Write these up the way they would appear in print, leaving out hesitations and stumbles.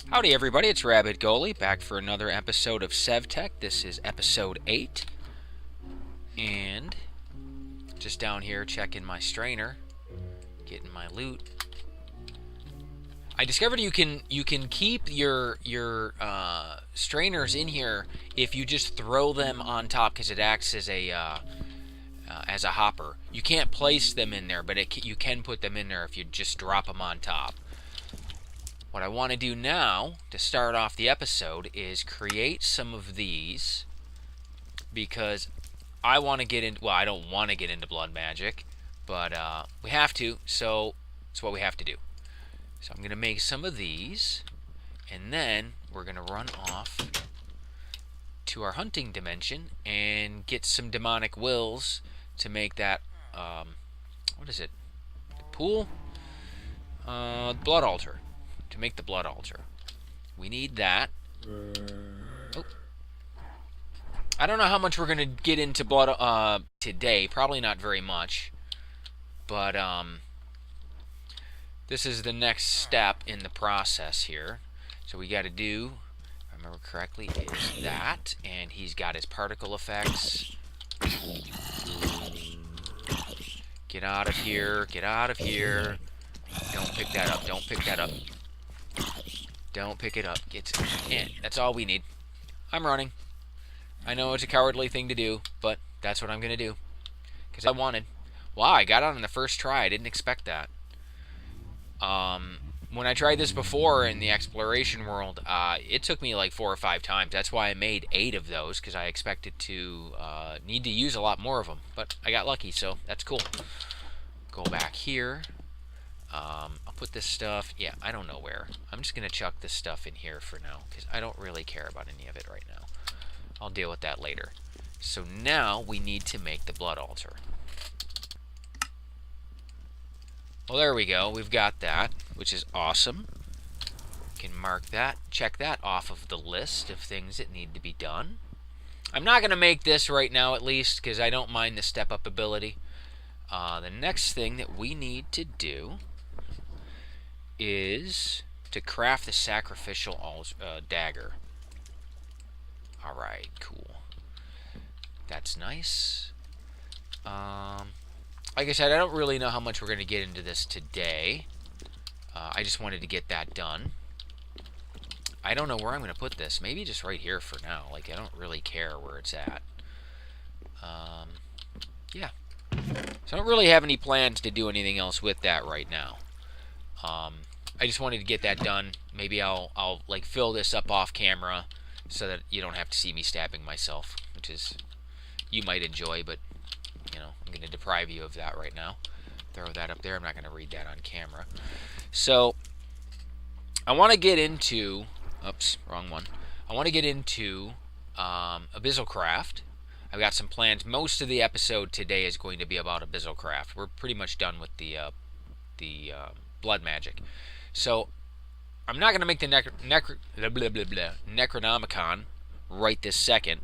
Howdy everybody, it's Rabbit Goalie back for another episode of SevTech. This is episode 8. And just down here checking my strainer, getting my loot. I discovered you can keep your strainers in here if you just throw them on top because it acts as a hopper. You can't place them in there, but you can put them in there if you just drop them on top. What I want to do now, to start off the episode, is create some of these, because I want to get in, well, I don't want to get into blood magic, but we have to, so it's what we have to do. So I'm going to make some of these, and then we're going to run off to our hunting dimension and get some demonic wills to make that, what is it, pool? Blood altar. To make the blood altar. We need that. Oh. I don't know how much we're going to get into blood today. Probably not very much. But this is the next step in the process here. So we got to do, if I remember correctly, is that. And he's got his particle effects. Get out of here. Get out of here. Don't pick that up. Don't pick that up. Don't pick it up. Get in. That's all we need. I'm running. I know it's a cowardly thing to do, but that's what I'm going to do. Because I wanted. Wow, I got out on the first try. I didn't expect that. When I tried this before in the exploration world, it took me like 4 or 5 times. That's why I made 8 of those, because I expected to need to use a lot more of them. But I got lucky, so that's cool. Go back here. I'll put this stuff, yeah, I don't know where. I'm just going to chuck this stuff in here for now, because I don't really care about any of it right now. I'll deal with that later. So now we need to make the blood altar. Well, there we go. We've got that, which is awesome. Can mark that, check that off of the list of things that need to be done. I'm not going to make this right now, at least, because I don't mind the step-up ability. The next thing that we need to do is to craft the sacrificial dagger. Alright, cool. That's nice. Like I said, I don't really know how much we're going to get into this today. I just wanted to get that done. I don't know where I'm going to put this. Maybe just right here for now. Like, I don't really care where it's at. Yeah. So I don't really have any plans to do anything else with that right now. I just wanted to get that done. Maybe I'll like fill this up off camera so that you don't have to see me stabbing myself, which is you might enjoy, but you know, I'm going to deprive you of that right now. Throw that up there. I'm not going to read that on camera. So I want to get into, oops, wrong one. I want to get into Abyssalcraft. I've got some plans. Most of the episode today is going to be about Abyssalcraft. We're pretty much done with the blood magic. So I'm not going to make the Necronomicon right this second,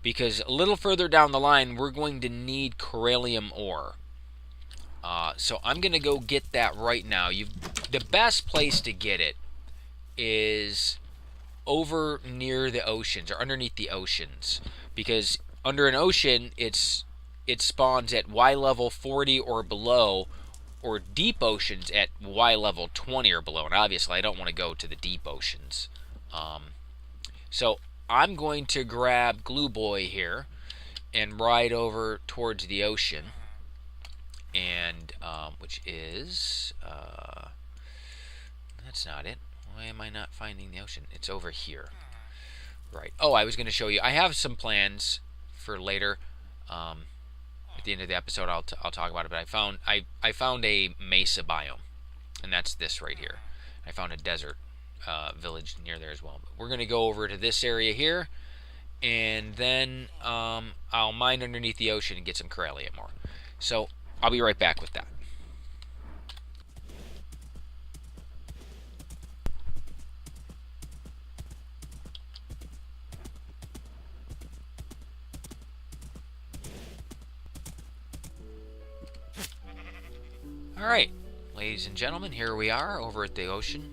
because a little further down the line we're going to need Corellium ore. So I'm going to go get that right now. The best place to get it is over near the oceans, or underneath the oceans, because under an ocean it spawns at Y level 40 or below, or deep oceans at Y level 20 or below, and obviously I don't want to go to the deep oceans. So I'm going to grab Glue Boy here and ride over towards the ocean, and which is that's not it. Why am I not finding the ocean? It's over here. Right. Oh, I was going to show you. I have some plans for later. At the end of the episode, I'll talk about it. But I found a mesa biome, and that's this right here. I found a desert village near there as well. But we're going to go over to this area here, and then I'll mine underneath the ocean and get some Corellium ore. So I'll be right back with that. Alright, ladies and gentlemen, here we are over at the ocean.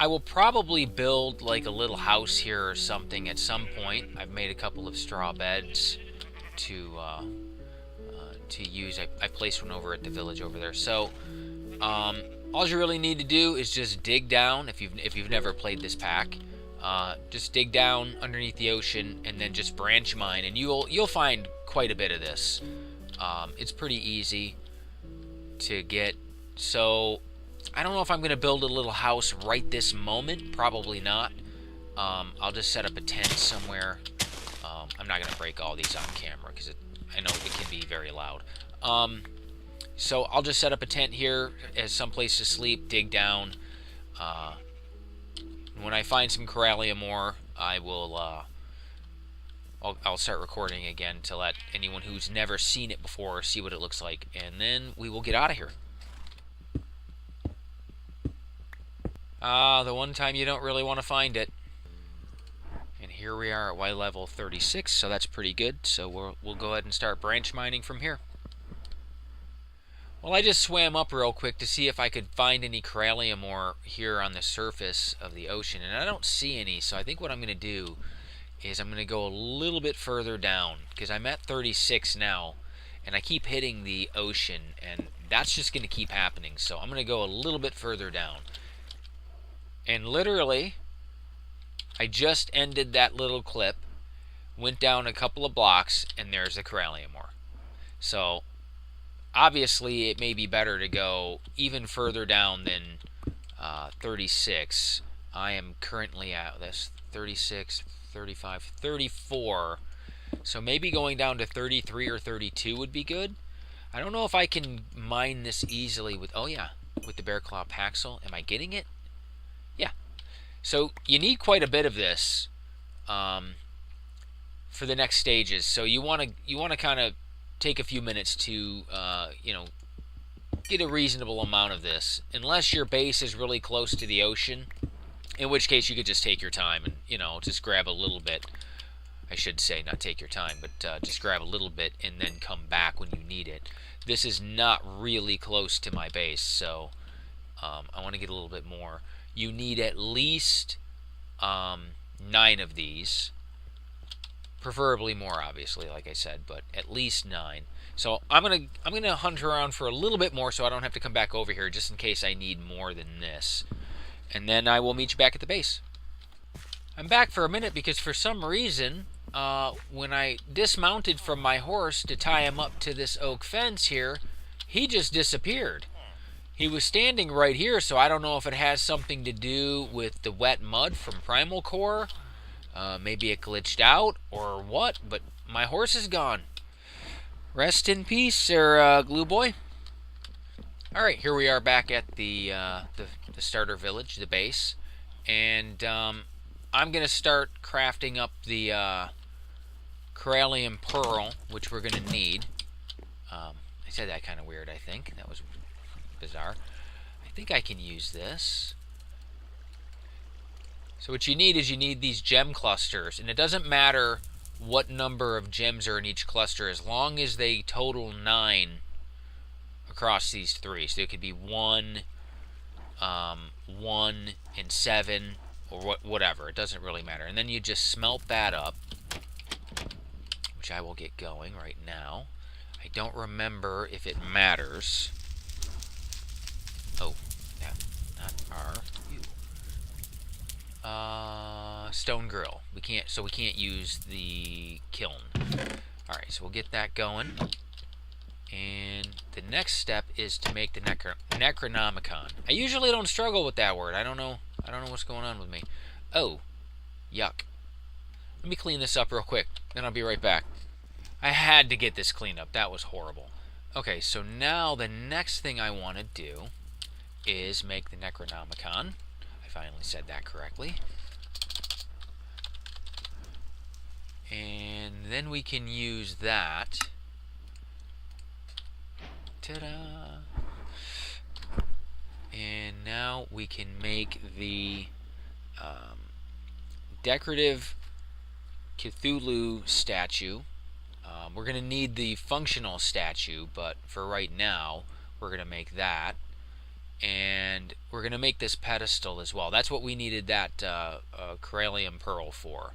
I will probably build like a little house here or something at some point. I've made a couple of straw beds to use. I placed one over at the village over there. So all you really need to do is just dig down. If you've never played this pack, just dig down underneath the ocean and then just branch mine, and you'll find quite a bit of this. It's pretty easy to get. So I don't know if I'm going to build a little house right this moment. Probably not. I'll just set up a tent somewhere. I'm not going to break all these on camera because I know it can be very loud. So I'll just set up a tent here as some place to sleep, dig down. When I find some corallium ore, I will I'll start recording again to let anyone who's never seen it before see what it looks like, and then we will get out of here. The one time you don't really want to find it. And here we are at Y level 36, so that's pretty good. So we'll go ahead and start branch mining from here. Well, I just swam up real quick to see if I could find any corallium ore here on the surface of the ocean, and I don't see any. So I think what I'm going to do is I'm going to go a little bit further down, because I'm at 36 now, and I keep hitting the ocean, and that's just going to keep happening. So I'm going to go a little bit further down. And literally, I just ended that little clip, went down a couple of blocks, and there's the corallium ore. So obviously, it may be better to go even further down than 36. I am currently at this 36, 35, 34. So maybe going down to 33 or 32 would be good. I don't know if I can mine this easily with, oh yeah, with the bear claw paxel. Am I getting it? Yeah. So you need quite a bit of this for the next stages. So you want to kind of take a few minutes to get a reasonable amount of this, unless your base is really close to the ocean, in which case you could just take your time and just grab a little bit. I should say not take your time, but just grab a little bit and then come back when you need it. This is not really close to my base, so I want to get a little bit more. You need at least 9 of these. Preferably more, obviously, like I said, but at least 9. So I'm gonna hunt around for a little bit more, so I don't have to come back over here, just in case I need more than this. And then I will meet you back at the base. I'm back for a minute because for some reason, when I dismounted from my horse to tie him up to this oak fence here, he just disappeared. He was standing right here, so I don't know if it has something to do with the wet mud from Primal Core. Maybe it glitched out or what, but my horse is gone. Rest in peace, sir, Glue Boy. Alright, here we are back at the starter village, the base. And I'm going to start crafting up the corallium pearl, which we're going to need. I said that kind of weird, I think. That was bizarre. I think I can use this. So what you need is these gem clusters, and it doesn't matter what number of gems are in each cluster as long as they total 9 across these 3. So it could be 1, 1, and 7, or whatever. It doesn't really matter. And then you just smelt that up, which I will get going right now. I don't remember if it matters. Oh, yeah, not R. Stone grill. We can't use the kiln. Alright, so we'll get that going. And the next step is to make the Necronomicon. I usually don't struggle with that word. I don't know what's going on with me. Oh, yuck. Let me clean this up real quick, then I'll be right back. I had to get this cleaned up. That was horrible. Okay, so now the next thing I want to do is make the Necronomicon. Finally said that correctly. And then we can use that. Ta-da! And now we can make the decorative Cthulhu statue. We're going to need the functional statue, but for right now, we're going to make that. And we're going to make this pedestal as well. That's what we needed that Corallium Pearl for.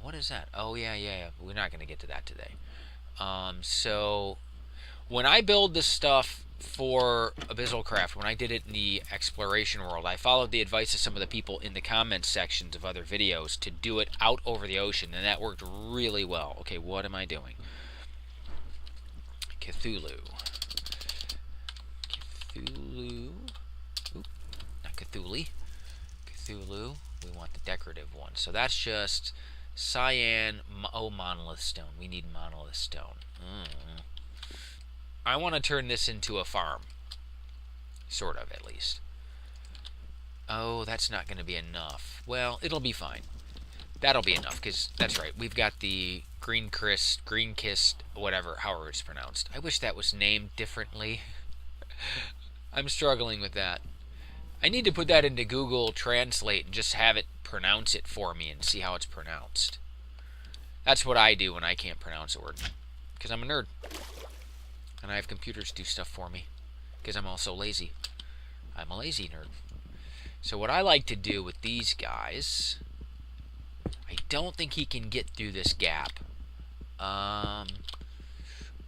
What is that? Oh, yeah. We're not going to get to that today. So when I build this stuff for Abyssalcraft, when I did it in the exploration world, I followed the advice of some of the people in the comments sections of other videos to do it out over the ocean, and that worked really well. Okay, what am I doing? Cthulhu. Oop, not Cthulhu. Cthulhu. We want the decorative one. So that's just cyan. Oh, monolith stone. We need monolith stone. I want to turn this into a farm. Sort of, at least. Oh, that's not going to be enough. Well, it'll be fine. That'll be enough, because that's right. We've got the green kissed, whatever, however it's pronounced. I wish that was named differently. I'm struggling with that. I need to put that into Google Translate and just have it pronounce it for me and see how it's pronounced. That's what I do when I can't pronounce a word. Because I'm a nerd. And I have computers do stuff for me. Because I'm also lazy. I'm a lazy nerd. So what I like to do with these guys... I don't think he can get through this gap.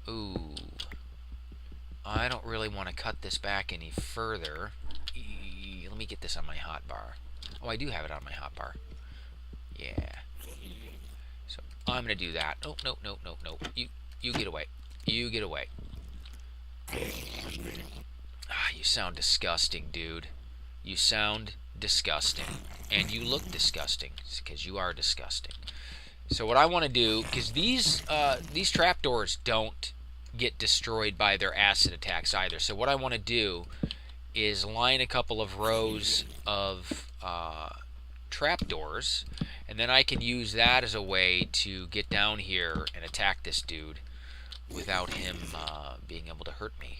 Ooh. I don't really want to cut this back any further. Let me get this on my hotbar. Oh, I do have it on my hotbar. Yeah. So I'm going to do that. Oh, no. You get away. You get away. You sound disgusting, dude. You sound disgusting. And you look disgusting, because you are disgusting. So what I want to do, because these trapdoors don't get destroyed by their acid attacks either. So what I want to do is line a couple of rows of trapdoors, and then I can use that as a way to get down here and attack this dude without him being able to hurt me.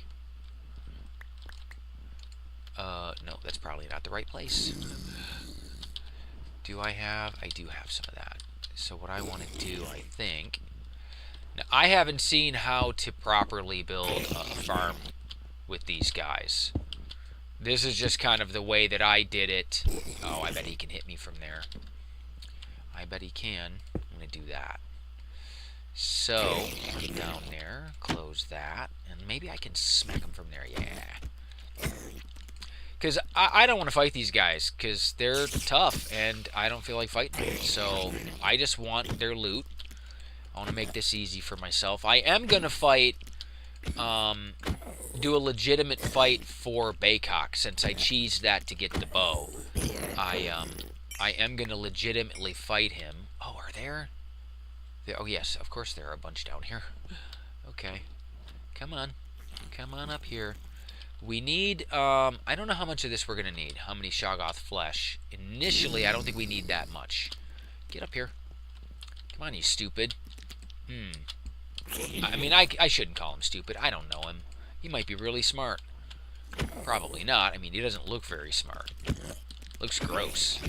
No, that's probably not the right place. Do I have? I do have some of that. So what I want to do, I think... Now, I haven't seen how to properly build a farm with these guys. This is just kind of the way that I did it. Oh, I bet he can hit me from there. I bet he can. I'm going to do that. So, get down there, close that, and maybe I can smack him from there. Yeah. Because I don't want to fight these guys, because they're tough, and I don't feel like fighting them. So, I just want their loot. I want to make this easy for myself. I am going to fight, do a legitimate fight for Baycock, since I cheesed that to get the bow. I am going to legitimately fight him. Oh, are there? Oh, yes, of course there are a bunch down here. Okay. Come on. Come on up here. We need, I don't know how much of this we're going to need. How many Shoggoth flesh? Initially, I don't think we need that much. Get up here. Come on, you stupid. I mean, I shouldn't call him stupid. I don't know him. He might be really smart. Probably not. I mean, he doesn't look very smart. Looks gross.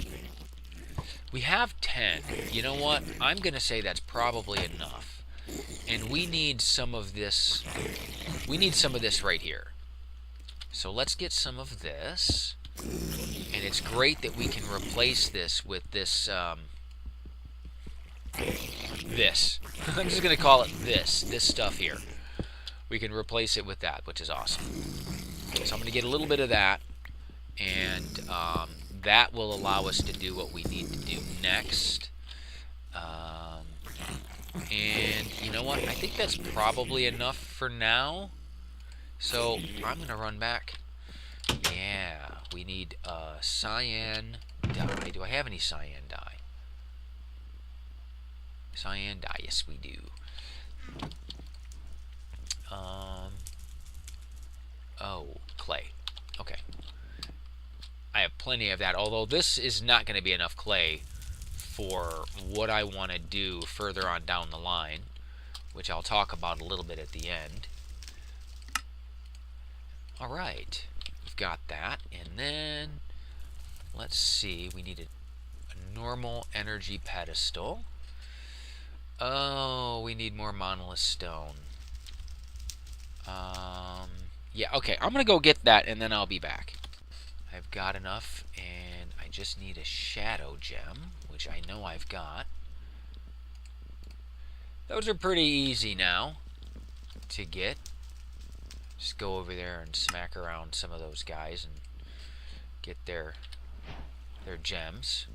We have 10. You know what? I'm going to say that's probably enough. And we need some of this. We need some of this right here. So let's get some of this. And it's great that we can replace this with this, this. I'm just going to call it this stuff here. We can replace it with that, which is awesome. So I'm going to get a little bit of that, and that will allow us to do what we need to do next. And you know what? I think that's probably enough for now. So I'm going to run back. Yeah, we need cyan dye. Do I have any cyan dye? Cyan dye, yes we do. Oh, clay. Okay. I have plenty of that, although this is not going to be enough clay for what I want to do further on down the line, which I'll talk about a little bit at the end. Alright, we've got that, and then, let's see, we need a normal energy pedestal. Oh, we need more monolith stone. Yeah, okay, I'm going to go get that, and then I'll be back. I've got enough, and I just need a shadow gem, which I know I've got. Those are pretty easy now to get. Just go over there and smack around some of those guys and get their gems.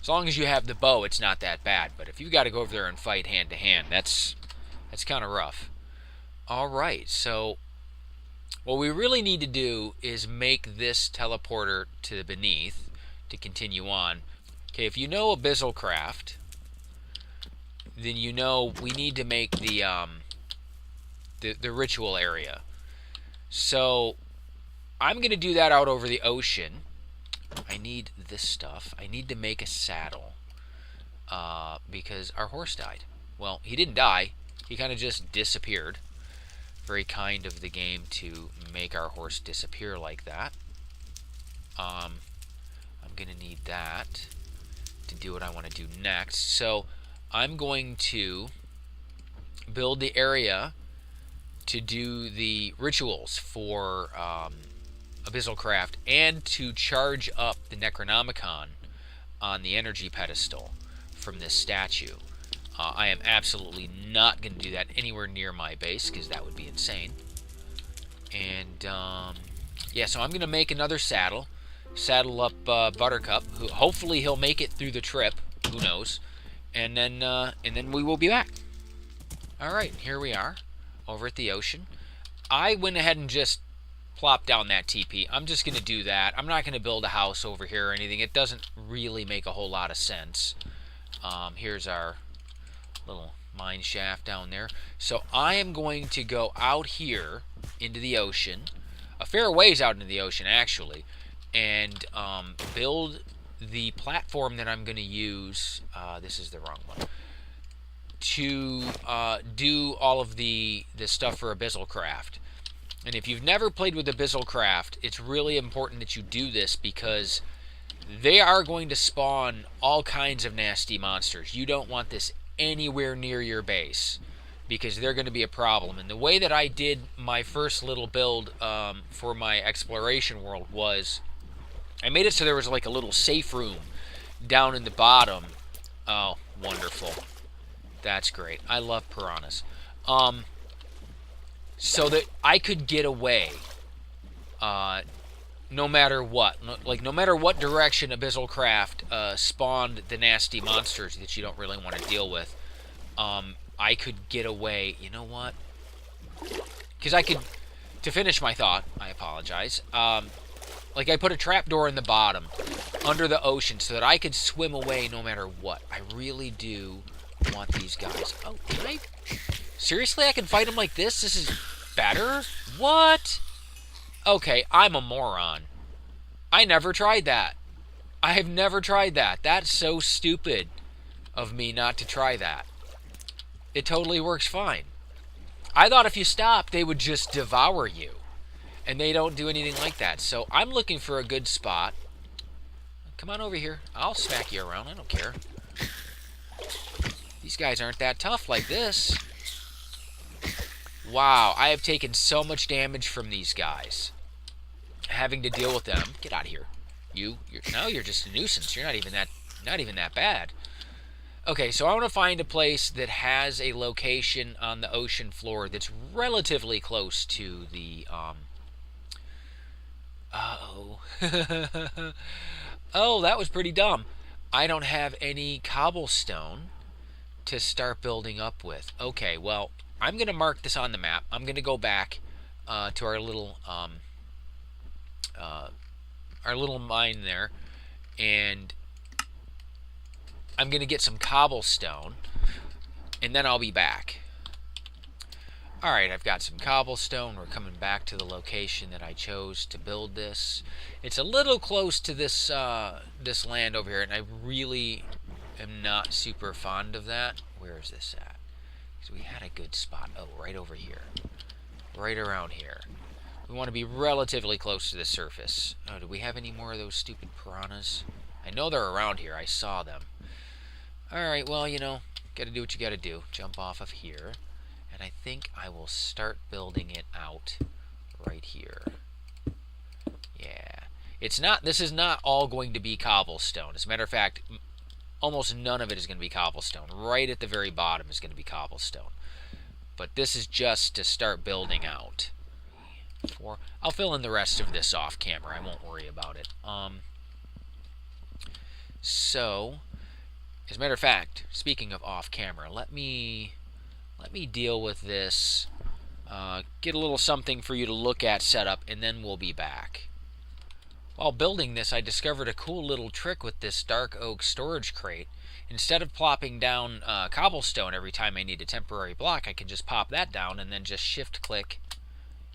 As long as you have the bow, it's not that bad. But if you got to go over there and fight hand to hand, that's kind of rough. All right, so what we really need to do is make this teleporter to the beneath to continue on. Okay, if you know Abyssalcraft, then you know we need to make the ritual area. So I'm going to do that out over the ocean. I need this stuff. I need to make a saddle because our horse died. Well, he didn't die. He kind of just disappeared. Very kind of the game to make our horse disappear like that. I'm going to need that to do what I want to do next. So I'm going to build the area to do the rituals for Abyssalcraft and to charge up the Necronomicon on the energy pedestal from this statue. I am absolutely not going to do that anywhere near my base because that would be insane. And yeah, so I'm going to make another saddle up Buttercup. Who hopefully he'll make it through the trip. Who knows? And then we will be back. All right, here we are over at the ocean. I went ahead and just plopped down that TP. I'm just going to do that. I'm not going to build a house over here or anything. It doesn't really make a whole lot of sense. Here's our little mine shaft down there. So I am going to go out here into the ocean, a fair ways out into the ocean actually, and build the platform that I'm going to use. This is the wrong one. To do all of the stuff for Abyssalcraft. And if you've never played with Abyssalcraft, it's really important that you do this because they are going to spawn all kinds of nasty monsters. You don't want this anywhere near your base because they're going to be a problem. And the way that I did my first little build for my exploration world was I made it so there was like a little safe room down in the bottom. Oh, wonderful. That's great. I love piranhas. So that I could get away no matter what. Like, no matter what direction Abyssalcraft spawned the nasty monsters that you don't really want to deal with, I could get away. You know what? Because I could... To finish my thought, I apologize. Like, I put a trapdoor in the bottom, under the ocean, so that I could swim away no matter what. I really do want these guys. Oh, can I... Seriously, I can fight them like this? This is better? What? Okay, I'm a moron. I never tried that. I have never tried that. That's so stupid of me not to try that. It totally works fine. I thought if you stopped, they would just devour you. And they don't do anything like that. So I'm looking for a good spot. Come on over here. I'll smack you around. I don't care. These guys aren't that tough like this. Wow, I have taken so much damage from these guys. Having to deal with them. Get out of here. Now you're just a nuisance. You're not even that bad. Okay, so I want to find a place that has a location on the ocean floor that's relatively close to the uh-oh. Oh, that was pretty dumb. I don't have any cobblestone to start building up with. Okay, well, I'm going to mark this on the map. I'm going to go back to our little mine there, and I'm going to get some cobblestone, and then I'll be back. Alright, I've got some cobblestone. We're coming back to the location that I chose to build this. It's a little close to this this land over here, and I really am not super fond of that. Where is this at? Because we had a good spot. Oh, right over here. Right around here. We want to be relatively close to the surface. Oh, do we have any more of those stupid piranhas? I know they're around here. I saw them. Alright, well, you know, gotta do what you gotta do. Jump off of here. And I think I will start building it out right here. Yeah. It's not. This is not all going to be cobblestone. As a matter of fact, almost none of it is going to be cobblestone. Right at the very bottom is going to be cobblestone. But this is just to start building out. I'll fill in the rest of this off camera. I won't worry about it. So, as a matter of fact, speaking of off camera, let me deal with this. Get a little something for you to look at set up, and then we'll be back. While building this, I discovered a cool little trick with this dark oak storage crate. Instead of plopping down cobblestone every time I need a temporary block, I can just pop that down and then just shift click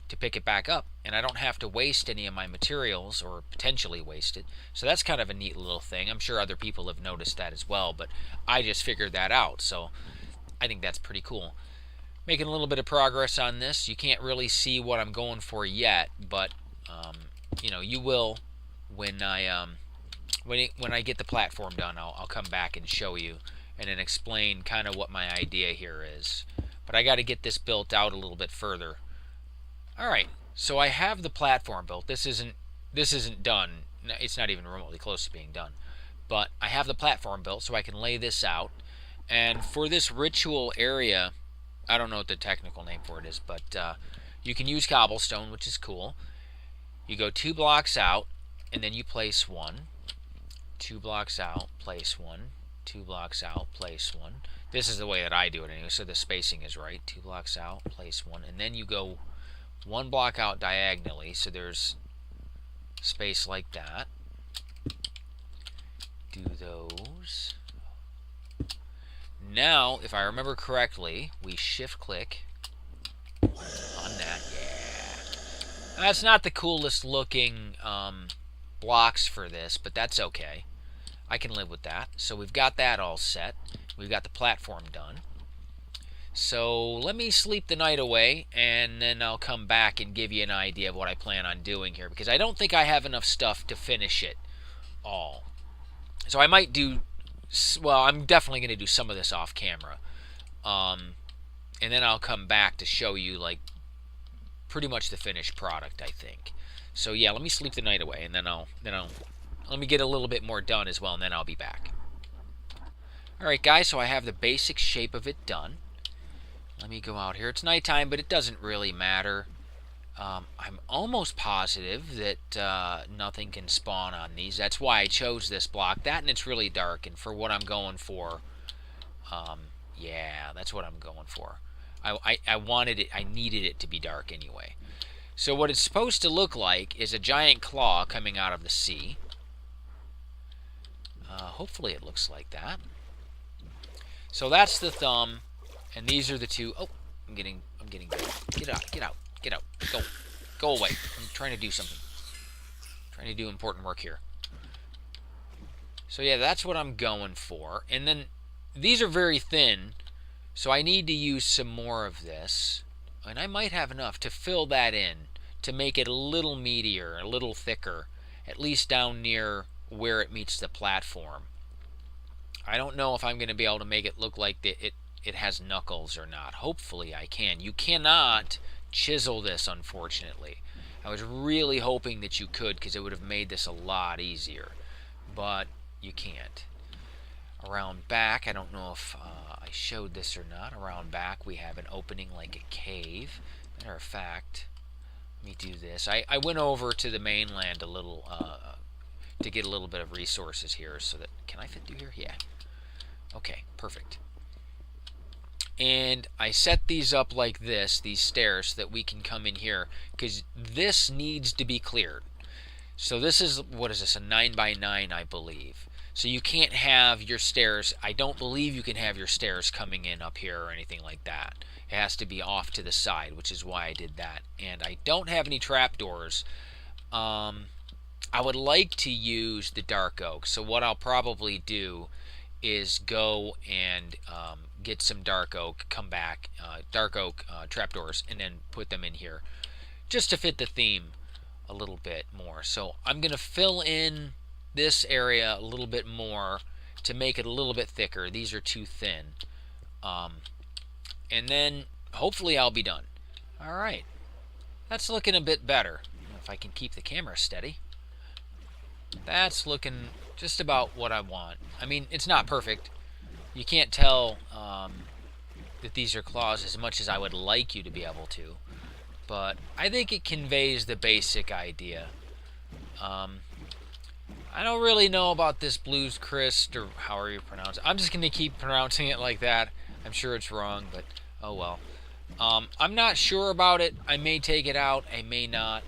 to pick it back up, and I don't have to waste any of my materials, or potentially waste it. So that's kind of a neat little thing. I'm sure other people have noticed that as well, but I just figured that out, so I think that's pretty cool. Making a little bit of progress on this. You can't really see what I'm going for yet, but you know, you will when I get the platform done. I'll come back and show you and then explain kind of what my idea here is. But I got to get this built out a little bit further. Alright, so I have the platform built. This isn't done. It's not even remotely close to being done. But I have the platform built so I can lay this out. And for this ritual area, I don't know what the technical name for it is, but you can use cobblestone, which is cool. You go 2 blocks out, and then you place 1. 2 blocks out, place 1. 2 blocks out, place 1. This is the way that I do it anyway, so the spacing is right. 2 blocks out, place 1, and then you go 1 block out diagonally, so there's space like that. Do those. Now, if I remember correctly, we shift click on that. Yeah. That's not the coolest looking blocks for this, but that's okay. I can live with that. So we've got that all set. We've got the platform done. So let me sleep the night away, and then I'll come back and give you an idea of what I plan on doing here, because I don't think I have enough stuff to finish it all. So I might do, well, I'm definitely going to do some of this off camera. And then I'll come back to show you, like, pretty much the finished product, I think. So yeah, let me sleep the night away, and then let me get a little bit more done as well, and then I'll be back. Alright guys, so I have the basic shape of it done. Let me go out here. It's nighttime, but it doesn't really matter. I'm almost positive that nothing can spawn on these. That's why I chose this block. That, and it's really dark, and for what I'm going for, yeah, that's what I'm going for. I wanted it, I needed it to be dark anyway. So what it's supposed to look like is a giant claw coming out of the sea. Hopefully it looks like that. So that's the thumb, and these are the two. Oh, I'm getting. Get out. Go away. I'm trying to do something. Trying to do important work here. So yeah, that's what I'm going for. And then these are very thin, so I need to use some more of this. And I might have enough to fill that in, to make it a little meatier, a little thicker, at least down near where it meets the platform. I don't know if I'm going to be able to make it look like it has knuckles or not. Hopefully I can. You cannot chisel this, unfortunately. I was really hoping that you could, because it would have made this a lot easier. But you can't. Around back, I don't know if I showed this or not. Around back we have an opening like a cave. Matter of fact, let me do this. I went over to the mainland a little to get a little bit of resources here, so that, can I fit through here? Yeah. Okay, perfect. And I set these up like this, these stairs, so that we can come in here, because this needs to be cleared. So this is, what is this, a 9x9, I believe. So you can't have your stairs, I don't believe you can have your stairs coming in up here or anything like that. It has to be off to the side, which is why I did that. And I don't have any trapdoors. I would like to use the dark oak. So what I'll probably do is go and get some dark oak, come back, dark oak trapdoors, and then put them in here, just to fit the theme a little bit more. So I'm going to fill in this area a little bit more to make it a little bit thicker. These are too thin. And then hopefully I'll be done. Alright, that's looking a bit better. If I can keep the camera steady. That's looking just about what I want. I mean, it's not perfect. You can't tell that these are claws as much as I would like you to be able to. But I think it conveys the basic idea. I don't really know about this Blues Crest, or however you pronounce it. I'm just going to keep pronouncing it like that. I'm sure it's wrong, but oh well. I'm not sure about it. I may take it out. I may not.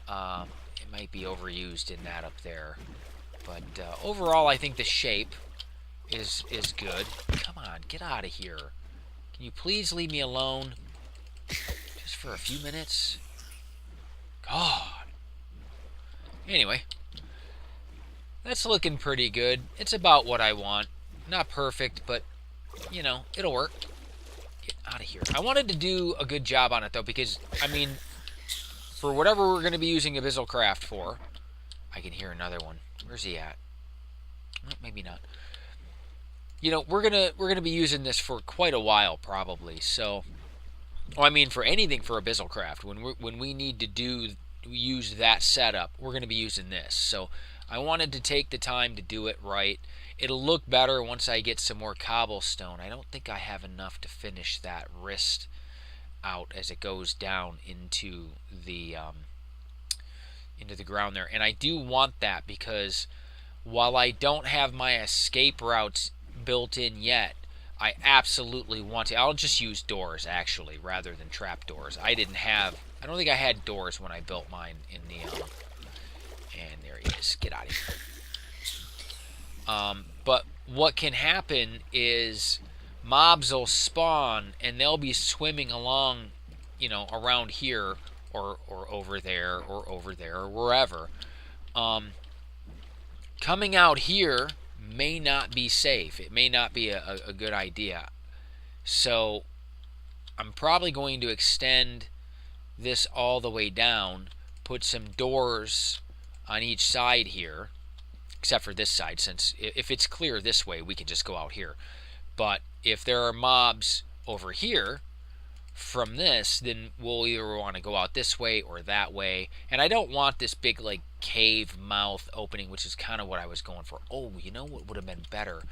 It might be overused in that up there. But overall, I think the shape is good. Come on, get out of here. Can you please leave me alone? Just for a few minutes? God. Anyway. That's looking pretty good. It's about what I want. Not perfect, but, you know, it'll work. Get out of here. I wanted to do a good job on it, though, because, I mean, for whatever we're going to be using Abyssalcraft for, I can hear another one. Where's he at? Well, maybe not. You know, we're gonna be using this for quite a while, probably. So, well, I mean, for anything for Abyssalcraft, when we need to use that setup, we're gonna be using this. So, I wanted to take the time to do it right. It'll look better once I get some more cobblestone. I don't think I have enough to finish that wrist out as it goes down into the ground there. And I do want that because while I don't have my escape routes built in yet, I absolutely want to. I'll just use doors actually rather than trap doors. I don't think I had doors when I built mine in the and there he is. Get out of here. But what can happen is mobs will spawn and they'll be swimming along, you know, around here or over there or wherever. Coming out here may not be safe. It may not be a good idea. So I'm probably going to extend this all the way down, put some doors on each side here, except for this side, since if it's clear this way, we can just go out here. But if there are mobs over here from this, then we'll either want to go out this way or that way. And I don't want this big, like, cave mouth opening, which is kind of what I was going for. Oh, you know what would have been better?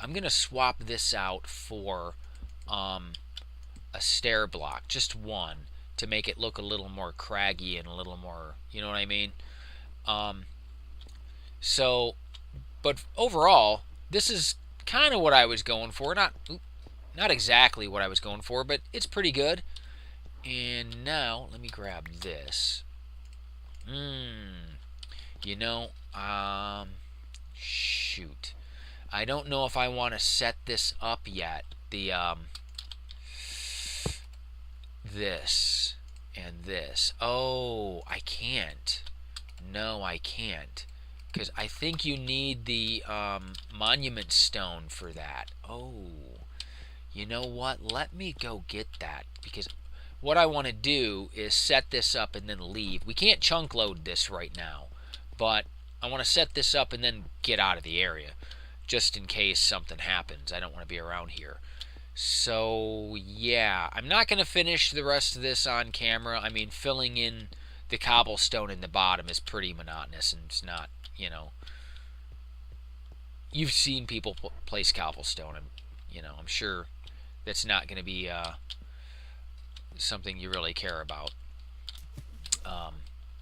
I'm going to swap this out for a stair block, just one, to make it look a little more craggy and a little more, you know what I mean? But overall, this is kind of what I was going for. Not exactly what I was going for, but it's pretty good. And now, let me grab this. You know, shoot. I don't know if I want to set this up yet. This and this. Oh, I can't. No, I can't. Because I think you need the monument stone for that. Oh, you know what? Let me go get that. Because what I want to do is set this up and then leave. We can't chunk load this right now. But I want to set this up and then get out of the area. Just in case something happens. I don't want to be around here. So, yeah. I'm not going to finish the rest of this on camera. I mean, filling in the cobblestone in the bottom is pretty monotonous, and it's not, you know, you've seen people place cobblestone, and, you know, I'm sure that's not going to be something you really care about.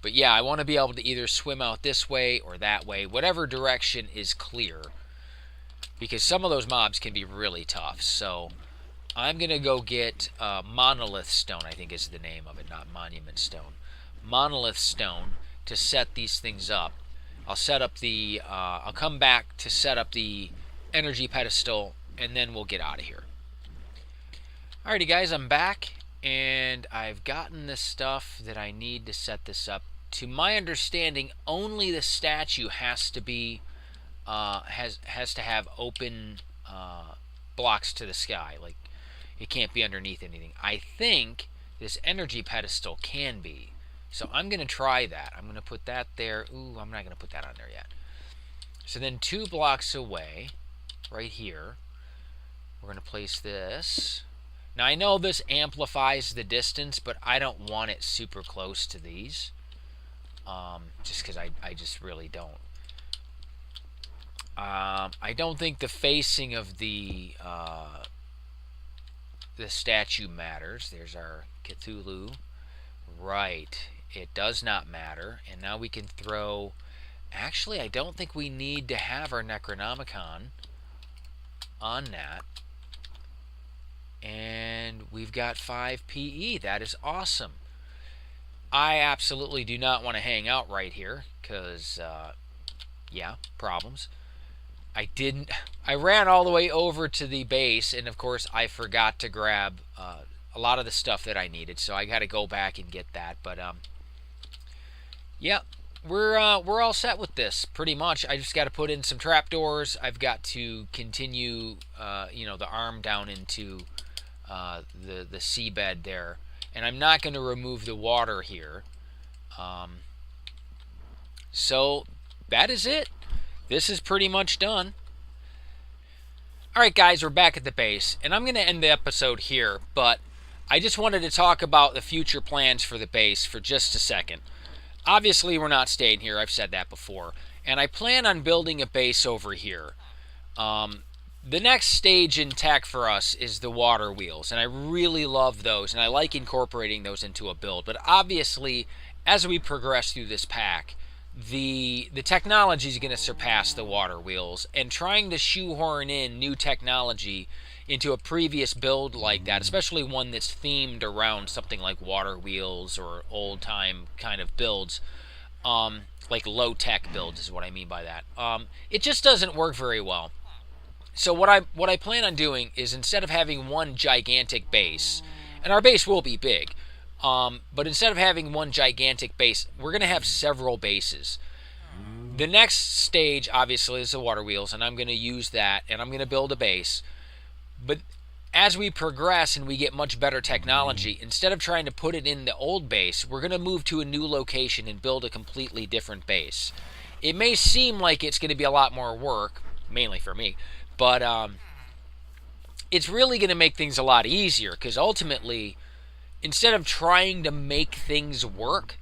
But yeah, I want to be able to either swim out this way or that way, whatever direction is clear, because some of those mobs can be really tough. So I'm going to go get monolith stone, I think is the name of it, not monument stone. Monolith stone to set these things up. I'll set up the I'll come back to set up the energy pedestal, and then we'll get out of here. Alrighty guys, I'm back and I've gotten the stuff that I need to set this up. To my understanding, only the statue has to be has to have open blocks to the sky. Like, it can't be underneath anything. I think this energy pedestal can be. So I'm going to try that. I'm going to put that there. Ooh, I'm not going to put that on there yet. So then 2 blocks away, right here, we're going to place this. Now I know this amplifies the distance, but I don't want it super close to these. Just because I just really don't. I don't think the facing of the statue matters. There's our Cthulhu. Right. It does not matter. And now we can throw... Actually, I don't think we need to have our Necronomicon on that. And we've got 5 PE. That is awesome. I absolutely do not want to hang out right here because, yeah, problems. I ran all the way over to the base, and of course I forgot to grab a lot of the stuff that I needed, so I got to go back and get that. But yeah, we're all set with this pretty much. I just got to put in some trapdoors. I've got to continue, the arm down into the seabed there, and I'm not going to remove the water here. So that is it. This is pretty much done. Alright guys, we're back at the base, and I'm going to end the episode here, but I just wanted to talk about the future plans for the base for just a second. Obviously, we're not staying here, I've said that before, and I plan on building a base over here. The next stage in tech for us is the water wheels, and I really love those, and I like incorporating those into a build, but obviously, as we progress through this pack, the technology is going to surpass the water wheels, and trying to shoehorn in new technology into a previous build like that, especially one that's themed around something like water wheels or old time kind of builds, like low tech builds is what I mean by that. It just doesn't work very well. So what I plan on doing is, instead of having one gigantic base, and our base will be big, but instead of having one gigantic base, we're going to have several bases. The next stage, obviously, is the water wheels, and I'm going to use that, and I'm going to build a base. But as we progress and we get much better technology, instead of trying to put it in the old base, we're going to move to a new location and build a completely different base. It may seem like it's going to be a lot more work, mainly for me, but it's really going to make things a lot easier, because ultimately, instead of trying to make things work,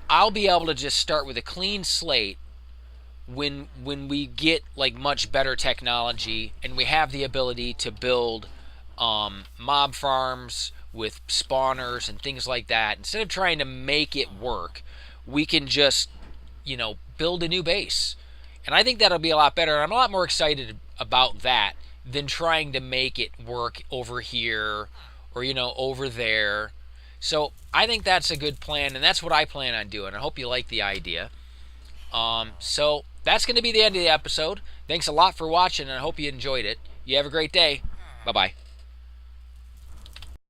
I'll be able to just start with a clean slate when we get like much better technology and we have the ability to build mob farms with spawners and things like that. Instead of trying to make it work, we can just, build a new base. And I think that'll be a lot better. And I'm a lot more excited about that than trying to make it work over here or, over there. So I think that's a good plan, and that's what I plan on doing. I hope you like the idea. So that's going to be the end of the episode. Thanks a lot for watching, and I hope you enjoyed it. You have a great day. Bye-bye.